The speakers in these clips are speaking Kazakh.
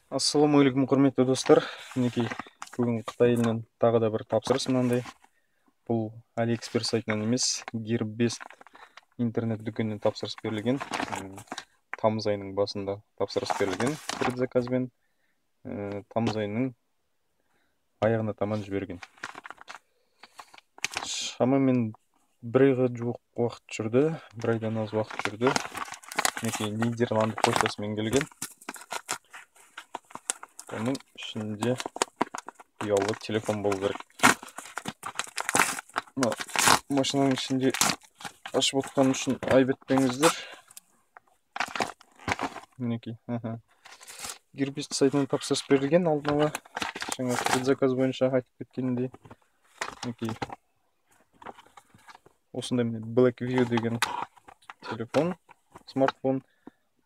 Ассалаумағалейкум, құрметті достар. Мінекей бүгін Қытай елінен тағы да бір тапсырыс мынандай. Бұл AliExpress сайтынан емес, Gearbest интернет дүкенінен тапсырыс берілген. Тамыз айының басында тапсырыс берілген предзаказбен. Тамыз айының аяғына таман жіберген. Шамамен бір айға жуық уақыт жүрді, бір айдан аз уақыт жүрді. Мінекей Нидерланды поштасымен келген. Оның ішінде ұялы телефон болу керек. Машинаның ішінде ашып отқан үшін айып етпеңіздер. Мінекей, Gearbest сайтынан тапсырыс берілген, алдын ала жаңа предзаказ бойынша айтып кеткеніндей. Мінекей осындай Blackview деген телефон, смартфон.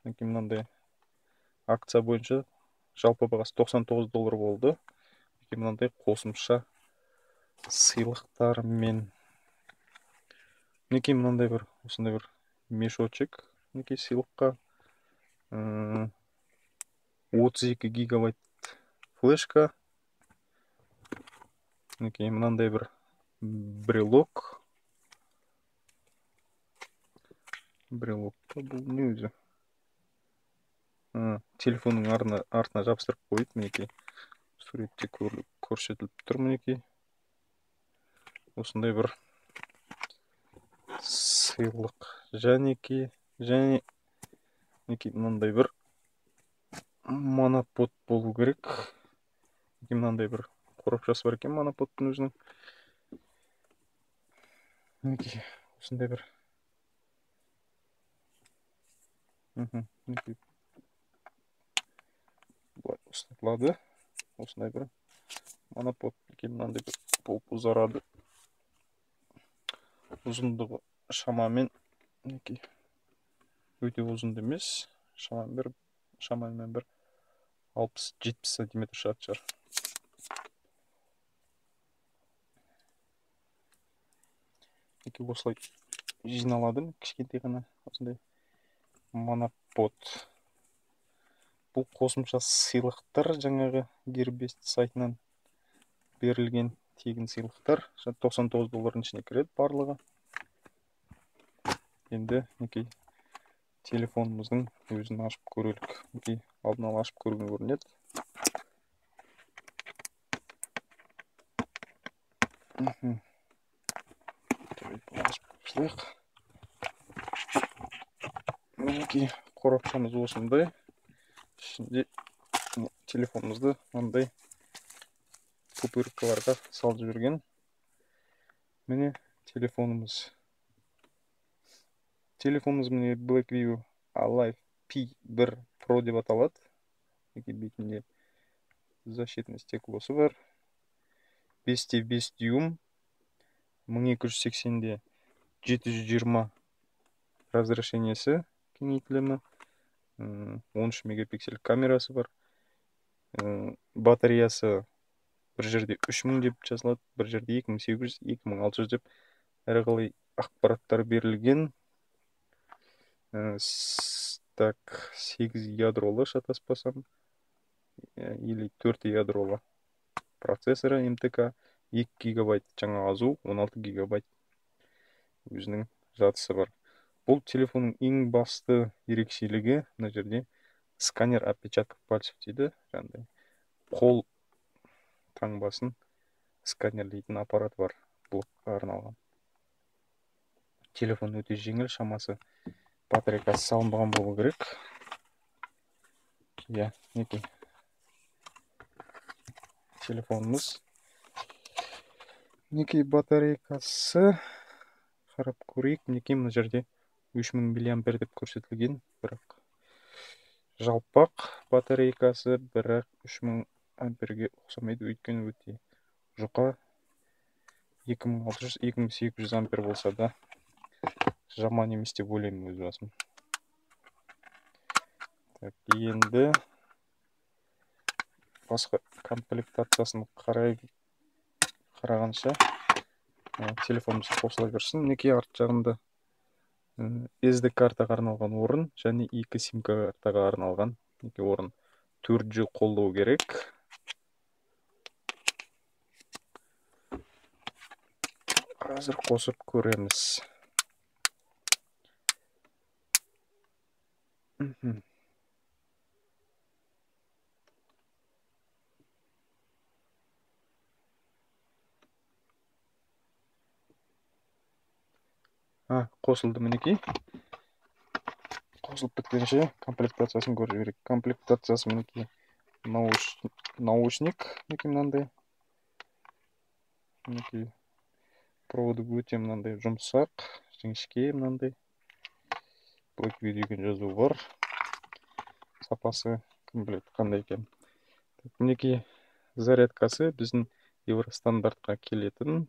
Мінекей мынандай акция бойынша жалпы бағасы $99 болды. Мінекей мынандай қосымша сыйлықтар мен мінекей мынандай бір осындай бір мешочек, мінекей сыйлыққа 32 гигабайт флешка. Мінекей мынандай бір брелок. Брелокта бұл не өзі? Телефонның артына жабыстырып қойып, мінекей суретте көрсетіліп тұр. Мінекей осындай бір сыйлық. Және мінекей мынандай бір монопод болу керек. Мынандай бір қорапшасы бар екен моноподтың өзінің. Мінекей осындай бір ұстатылады. Осындай бір монопод. Мынандай бір болып ұзарады. Ұзындығы шамамен өте ұзынды емес. Шамамен бір 60-70 сантиметр шығар. Осылай жиналадым. Кішкентай ғана осындай монопод. Бұл қосымша сыйлықтар жаңағы Gearbest сайтынан берілген тегін сыйлықтар. $99 ішіне кіреді барлығы. Енді телефонымыздың өзін ашып көрелік. Алдын ала ашып көрген көрінеді. Қорапшамыз осындай. Ішінде телефонымызды мынандай пупыркаларға салып жіберген. Міне телефонымыз. Міне Blackview Alive P1 Pro деп аталады. Бетінде защитный стеклосы бар. 5x5 дюйм. 1280 720 разрешениесі кеңейтілімі. 13 мегапиксель камерасы бар. Батареясы бір жерде 3000 деп жазылады, бір жерде 2800, 2600 деп әрқалай ақпараттар берілген. 8 ядролы шатаспасам, или 4 ядролы процессоры МТК, 2 гигабайт жаңа азу, 16 гигабайт өзінің жадысы бар. Бұл телефонның ең басты ерекшелігі мына жерде сканер отпечатков пальцев дейді. Қол таңбасын сканерлейтін аппарат бар. Блокқа арналған. Телефон өте жеңіл, шамасы батарейкасы салынбаған болу керек. Телефонымыз. Батарейкасы қарап көрейік. Мына жерде 3000 мА деп көрсетілген. Бірақ жалпақ батарейкасы, бірақ 3000 амперге ұқсамайды, өйткені өте жұқа. 2600-2800 ампер болса да жаман емес деп ойлаймын өз басым. Енді басқа комплектациясын қарағанша телефонымыз қосыла берсін. Арт жағында SD картаға арналған орын және 2 сим картаға арналған орын. 4G қолдау керек. Қазір қосып көреміз. Қосылды мінекей. Қосылып біткенше комплектациясын көріп жіберейік. Комплектациясы мінекей наушник мінекей мынандай. Мінекей проводы өте мынандай жұмсақ, жіңішке мынандай. Blackberry деген жазу бар. Сапасы комплект қандай екен. Мінекей зарядкасы біздің евростандартқа келетін.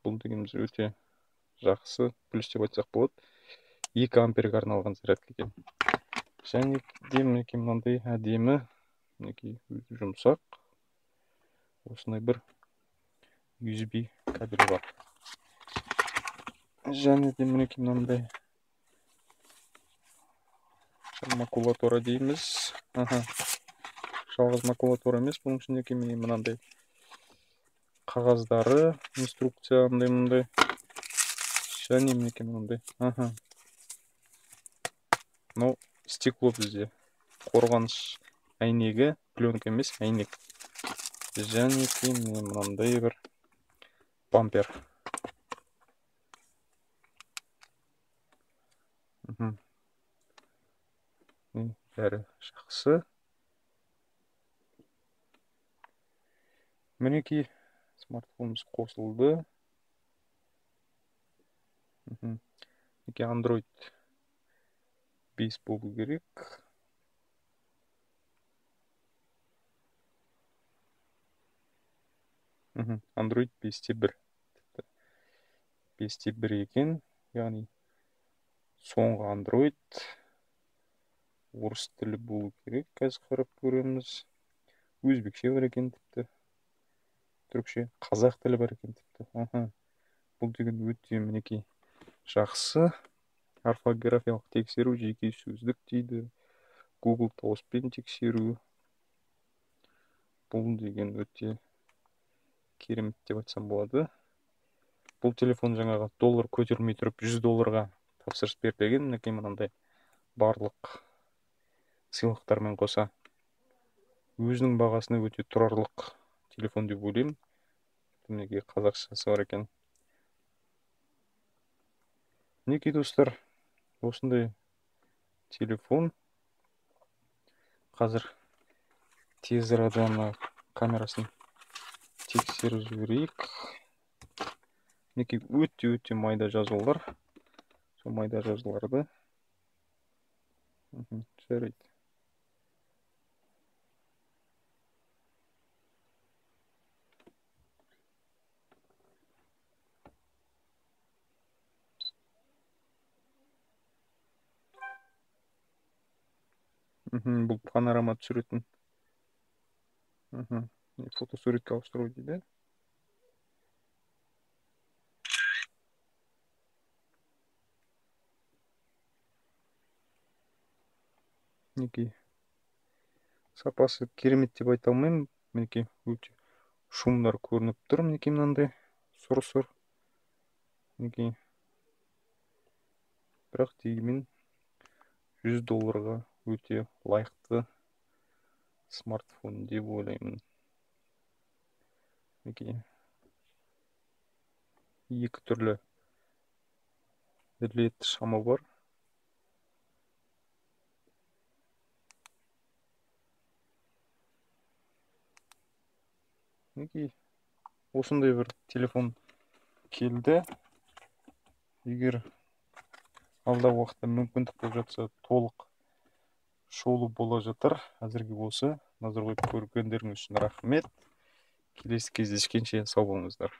Бұл дегеніміз өте жақсы, плюс деп айтсақ болады. 2 амперге арналған зарядка екен. Және де мінекей мынандай әдемі, мінекей жұмсақ. Осындай бір USB кабелі бар. Және де мінекей мынандай макулатура дейміз. Жалғыз макулатура емес, бұның ішінде мынандай қағаздары, инструкция мындай. Және мінекей мынандай. Но стекло бізде. Қорғаныш әйнегі, пленка емес, әйнек. Және мынандай бір бампер. Бәрі жақсы. Мінекей смартфонымыз қосылды. Мінекей Android 5 болу керек. Android 5.1. 5.1 екен. Яғни соңғы Android орыс тілі болу керек. Қазір қарап көреміз. Өзбекше бар екен тіпті. Түркше, қазақ тілі бар екен тіпті. Бұл деген өте мінекей жақсы. Орфографиялық тексеру, жеке сөздік дейді. Google дауыспен тексеру. Бұл деген өте керемет деп айтсам болады. Бұл телефон жаңағы доллар көтермей тұрып $100 тапсырыс берілген. Мінекей мынандай барлық сыйлықтармен қоса өзінің бағасына өте тұрарлық телефон деп ойлаймын. Мінекей қазақшасы бар екен. Мінекей достар, осындай телефон. Қазір тез арада камерасын тексеріп жіберейік. Мінекей өте майда жазулар. Сол майда жазуларды жарайды. Бұл панорама түсіретін. Фотосуретке ауыстыру дейді. Мінекей сапасы керемет деп айта алмаймын. Мінекей өте шумдар көрініп тұр. Мінекей мынандай сұр. Мінекей бірақ дегенмен $100 өте лайықты смартфон деп ойлаймын. Мінекей екі түрлі LED шамы бар. Мінекей осындай бір телефон келді. Егер алдағы уақытта мүмкіндік болып жатса, толық шоулы бола жатыр. Әзірге осы. Назар қойып көргендеріңіз үшін рахмет. Келесі кездескенше сау болыңыздар.